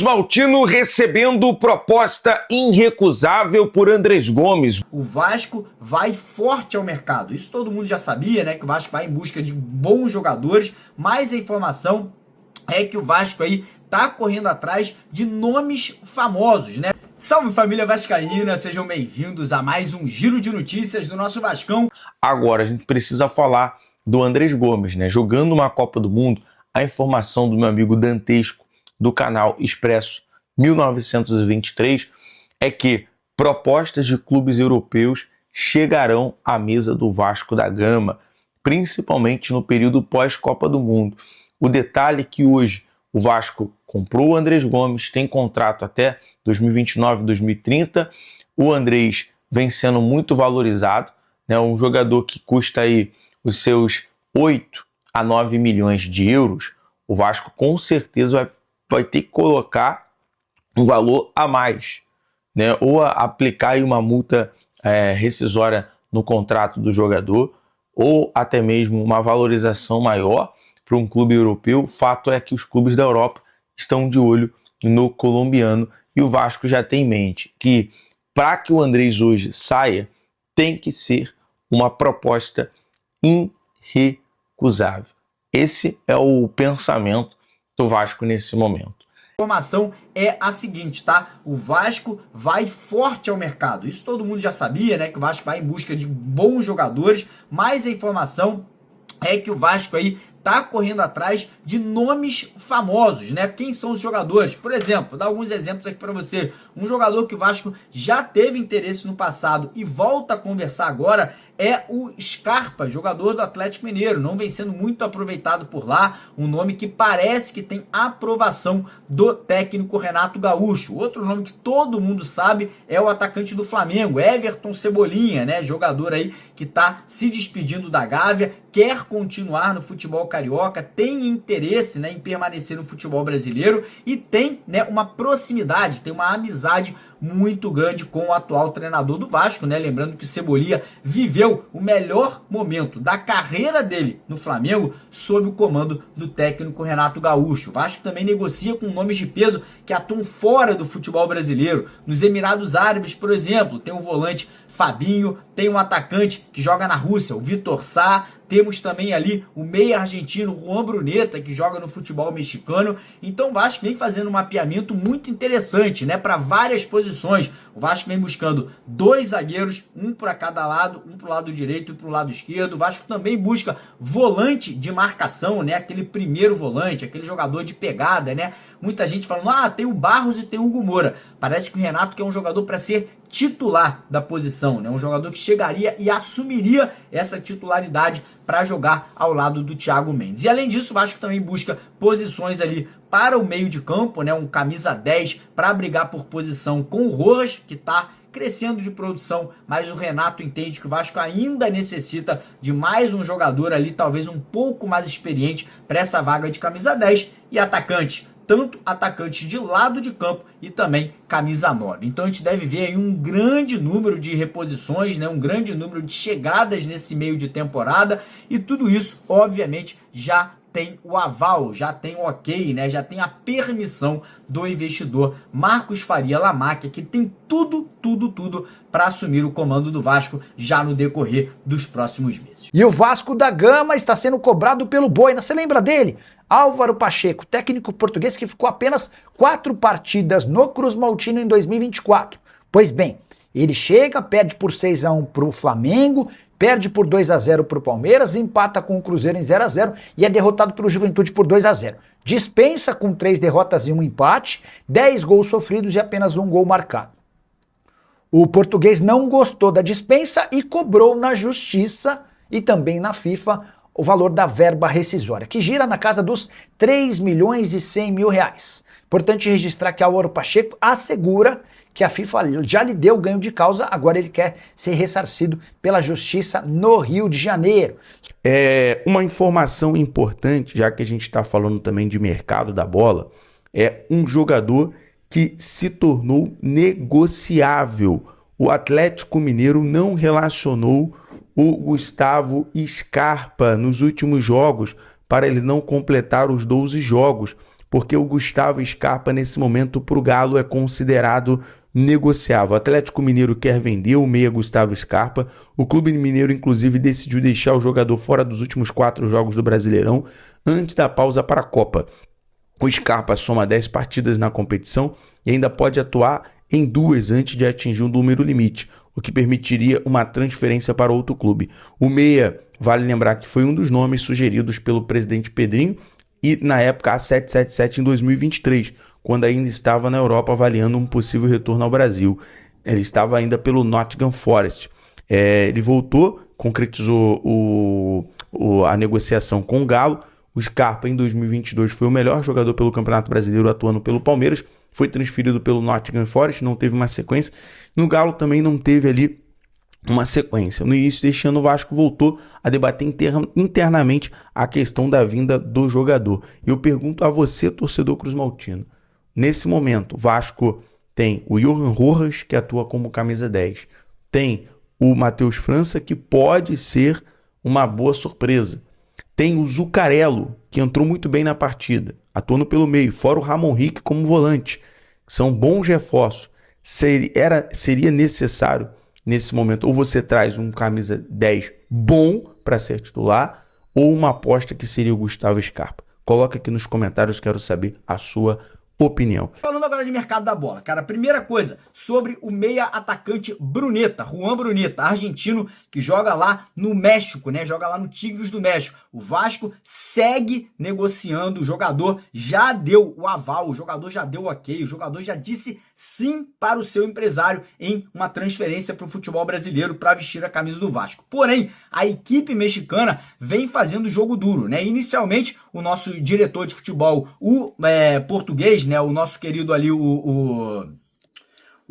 Maltino recebendo proposta irrecusável por Andrés Gomes. O Vasco vai forte ao mercado. Isso todo mundo já sabia, né? Que o Vasco vai em busca de bons jogadores. Mas a informação é que o Vasco aí tá correndo atrás de nomes famosos, né? Salve família vascaína, sejam bem-vindos a mais um giro de notícias do nosso Vascão. Agora a gente precisa falar do Andrés Gomes, né? Jogando uma Copa do Mundo, a informação do meu amigo Dantesco, do canal Expresso 1923, é que propostas de clubes europeus chegarão à mesa do Vasco da Gama, principalmente no período pós-Copa do Mundo. O detalhe é que hoje o Vasco comprou o Andrés Gomes, tem contrato até 2029, 2030. O Andrés vem sendo muito valorizado, né? Um jogador que custa aí os seus 8 a 9 milhões de euros. O Vasco com certeza vai ter que colocar um valor a mais, né? Ou aplicar aí uma multa rescisória no contrato do jogador, ou até mesmo uma valorização maior para um clube europeu. O fato é que os clubes da Europa estão de olho no colombiano e o Vasco já tem em mente que para que o Andrés hoje saia, tem que ser uma proposta irrecusável. Esse é o pensamento do Vasco nesse momento. A informação é a seguinte, tá? O Vasco vai forte ao mercado. Isso todo mundo já sabia, né? Que o Vasco vai em busca de bons jogadores, mas a informação é que o Vasco aí tá correndo atrás de nomes famosos, né? Quem são os jogadores? Por exemplo, vou dar alguns exemplos aqui para você. Um jogador que o Vasco já teve interesse no passado e volta a conversar agora é o Scarpa, jogador do Atlético Mineiro. Não vem sendo muito aproveitado por lá. Um nome que parece que tem aprovação do técnico Renato Gaúcho. Outro nome que todo mundo sabe é o atacante do Flamengo, Everton Cebolinha, né? Jogador aí que tá se despedindo da Gávea, quer continuar no futebol carioca, tem interesse, né, em permanecer no futebol brasileiro e tem, né, uma proximidade, tem uma amizade muito grande com o atual treinador do Vasco, né? Lembrando que o Cebolinha viveu o melhor momento da carreira dele no Flamengo sob o comando do técnico Renato Gaúcho. O Vasco também negocia com nomes de peso que atuam fora do futebol brasileiro. Nos Emirados Árabes, por exemplo, tem o volante Fabinho, tem um atacante que joga na Rússia, o Vitor Sá. Temos também ali o meia argentino Juan Bruneta, que joga no futebol mexicano. Então o Vasco vem fazendo um mapeamento muito interessante, né, para várias posições. O Vasco vem buscando 2 zagueiros, um para cada lado, um para o lado direito e para o lado esquerdo. O Vasco também busca volante de marcação, né, aquele primeiro volante, aquele jogador de pegada, né? Muita gente falando, tem o Barros e tem o Hugo Moura. Parece que o Renato quer um jogador para ser titular da posição, né? Um jogador que chegaria e assumiria essa titularidade para jogar ao lado do Thiago Mendes. E além disso, o Vasco também busca posições ali para o meio de campo, né? Um camisa 10 para brigar por posição com o Rojas, que está crescendo de produção, mas o Renato entende que o Vasco ainda necessita de mais um jogador ali, talvez um pouco mais experiente para essa vaga de camisa 10 e atacante. Tanto atacantes de lado de campo e também camisa 9. Então a gente deve ver aí um grande número de reposições, né? Um grande número de chegadas nesse meio de temporada e tudo isso, obviamente, já tem o aval, já tem o ok, né? Já tem a permissão do investidor Marcos Faria Lamáquia, que tem tudo para assumir o comando do Vasco já no decorrer dos próximos meses. E o Vasco da Gama está sendo cobrado pelo Boina. Você lembra dele? Álvaro Pacheco, técnico português que ficou apenas 4 partidas no Cruz Maltino em 2024. Pois bem, ele chega, perde por 6-1 para o Flamengo, perde por 2-0 para o Palmeiras, empata com o Cruzeiro em 0-0 e é derrotado pelo Juventude por 2-0. Dispensa com 3 derrotas e 1 empate, 10 gols sofridos e apenas 1 gol marcado. O português não gostou da dispensa e cobrou na Justiça e também na FIFA o valor da verba rescisória, que gira na casa dos 3 milhões e 100 mil reais. Importante registrar que Álvaro Pacheco assegura que a FIFA já lhe deu ganho de causa, agora ele quer ser ressarcido pela Justiça no Rio de Janeiro. Uma informação importante, já que a gente está falando também de mercado da bola, é um jogador que se tornou negociável. O Atlético Mineiro não relacionou o Gustavo Scarpa nos últimos jogos para ele não completar os 12 jogos porque o Gustavo Scarpa, nesse momento, para o Galo é considerado negociável. O Atlético Mineiro quer vender o meia Gustavo Scarpa. O Clube Mineiro, inclusive, decidiu deixar o jogador fora dos últimos 4 jogos do Brasileirão, antes da pausa para a Copa. O Scarpa soma 10 partidas na competição e ainda pode atuar em 2 antes de atingir um número limite, o que permitiria uma transferência para outro clube. O meia, vale lembrar que foi um dos nomes sugeridos pelo presidente Pedrinho e, na época, a 777 em 2023, quando ainda estava na Europa avaliando um possível retorno ao Brasil. Ele estava ainda pelo Nottingham Forest. Ele voltou, concretizou a negociação com o Galo. O Scarpa, em 2022, foi o melhor jogador pelo Campeonato Brasileiro, atuando pelo Palmeiras. Foi transferido pelo Nottingham Forest, não teve uma sequência. No Galo também não teve ali uma sequência. No início deste ano, o Vasco voltou a debater internamente a questão da vinda do jogador. Eu pergunto a você, torcedor cruzmaltino, nesse momento, o Vasco tem o Johan Rojas, que atua como camisa 10. Tem o Matheus França, que pode ser uma boa surpresa. Tem o Zuccarello, que entrou muito bem na partida, atuando pelo meio, fora o Ramon Rick como volante. São bons reforços. Seria necessário, nesse momento, ou você traz um camisa 10 bom para ser titular, ou uma aposta que seria o Gustavo Scarpa. Coloca aqui nos comentários, quero saber a sua opinião. Falando agora de mercado da bola, cara, primeira coisa, sobre o meia atacante Bruneta, Juan Bruneta, argentino, que joga lá no México, né? Joga lá no Tigres do México. O Vasco segue negociando, o jogador já deu o aval, o jogador já deu o ok, o jogador já disse sim para o seu empresário em uma transferência para o futebol brasileiro para vestir a camisa do Vasco. Porém, a equipe mexicana vem fazendo jogo duro, né? Inicialmente, o nosso diretor de futebol, o português, né? O nosso querido ali,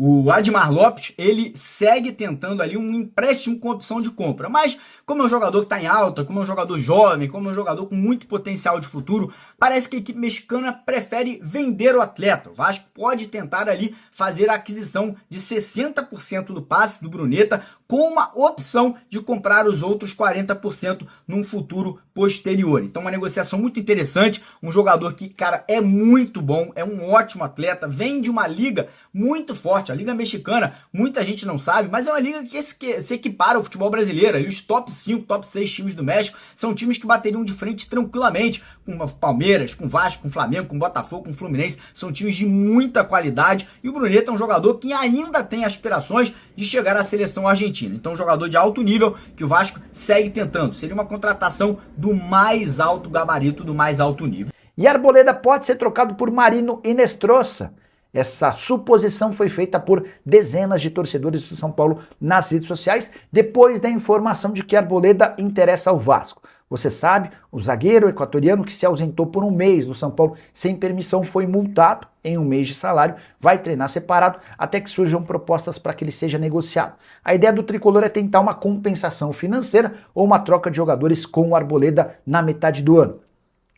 o Admar Lopes, ele segue tentando ali um empréstimo com opção de compra. Mas, como é um jogador que está em alta, como é um jogador jovem, como é um jogador com muito potencial de futuro, parece que a equipe mexicana prefere vender o atleta. O Vasco pode tentar ali fazer a aquisição de 60% do passe do Bruneta, com uma opção de comprar os outros 40% num futuro posterior. Então, uma negociação muito interessante, um jogador que, cara, é muito bom, é um ótimo atleta, vem de uma liga muito forte. A Liga Mexicana, muita gente não sabe, mas é uma liga que se equipara ao futebol brasileiro. Ali os top 5, top 6 times do México são times que bateriam de frente tranquilamente com o Palmeiras, com o Vasco, com o Flamengo, com o Botafogo, com o Fluminense. São times de muita qualidade e o Bruneta é um jogador que ainda tem aspirações de chegar à seleção argentina. Então, um jogador de alto nível que o Vasco segue tentando. Seria uma contratação do mais alto gabarito, do mais alto nível. E Arboleda pode ser trocado por Marino Inestrosa. Essa suposição foi feita por dezenas de torcedores do São Paulo nas redes sociais, depois da informação de que Arboleda interessa ao Vasco. Você sabe, o zagueiro equatoriano que se ausentou por um mês do São Paulo sem permissão foi multado em um mês de salário, vai treinar separado até que surjam propostas para que ele seja negociado. A ideia do tricolor é tentar uma compensação financeira ou uma troca de jogadores com o Arboleda na metade do ano.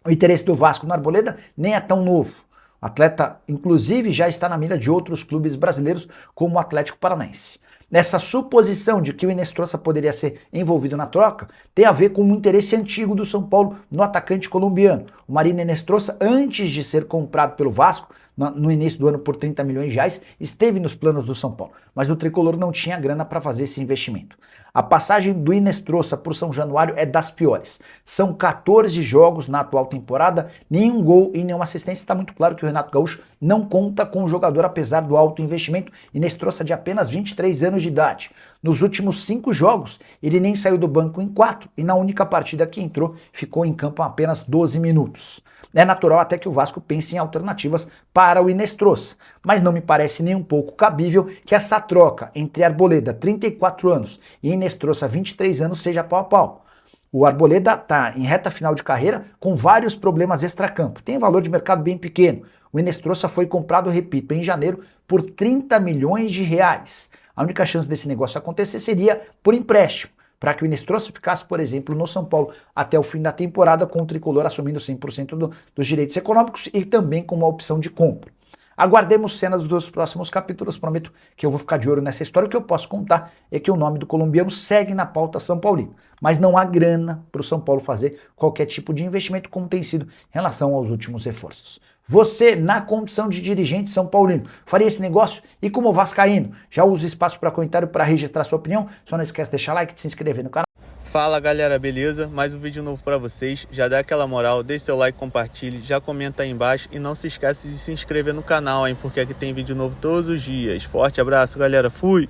O interesse do Vasco no Arboleda nem é tão novo. O atleta, inclusive, já está na mira de outros clubes brasileiros, como o Atlético Paranaense. Nessa suposição de que o Inestrosa poderia ser envolvido na troca, tem a ver com um interesse antigo do São Paulo no atacante colombiano. O Marino Inestrosa, antes de ser comprado pelo Vasco, no início do ano por 30 milhões de reais, esteve nos planos do São Paulo, mas o tricolor não tinha grana para fazer esse investimento. A passagem do Inestrosa por São Januário é das piores. São 14 jogos na atual temporada, nenhum gol e nenhuma assistência. Está muito claro que o Renato Gaúcho não conta com o jogador apesar do alto investimento. Inestrosa de apenas 23 anos de idade. Nos últimos 5 jogos, ele nem saiu do banco em 4 e na única partida que entrou, ficou em campo apenas 12 minutos. É natural até que o Vasco pense em alternativas para o Inestrosa, mas não me parece nem um pouco cabível que essa troca entre Arboleda, 34 anos, e Inestrosa, 23 anos, seja pau a pau. O Arboleda está em reta final de carreira com vários problemas extracampo, tem valor de mercado bem pequeno. O Inestrosa foi comprado, repito, em janeiro por 30 milhões de reais. A única chance desse negócio acontecer seria por empréstimo, para que o Inestrosa ficasse, por exemplo, no São Paulo até o fim da temporada, com o tricolor assumindo 100% dos direitos econômicos e também com uma opção de compra. Aguardemos cenas dos próximos capítulos, prometo que eu vou ficar de olho nessa história. O que eu posso contar é que o nome do colombiano segue na pauta São Paulino, mas não há grana para o São Paulo fazer qualquer tipo de investimento como tem sido em relação aos últimos reforços. Você, na condição de dirigente São Paulino, faria esse negócio? E como vascaíno? Já usa o espaço para comentário para registrar sua opinião. Só não esquece de deixar like e de se inscrever no canal. Fala galera, beleza? Mais um vídeo novo para vocês. Já dá aquela moral, deixe seu like, compartilhe, já comenta aí embaixo e não se esquece de se inscrever no canal, hein? Porque aqui tem vídeo novo todos os dias. Forte abraço, galera. Fui!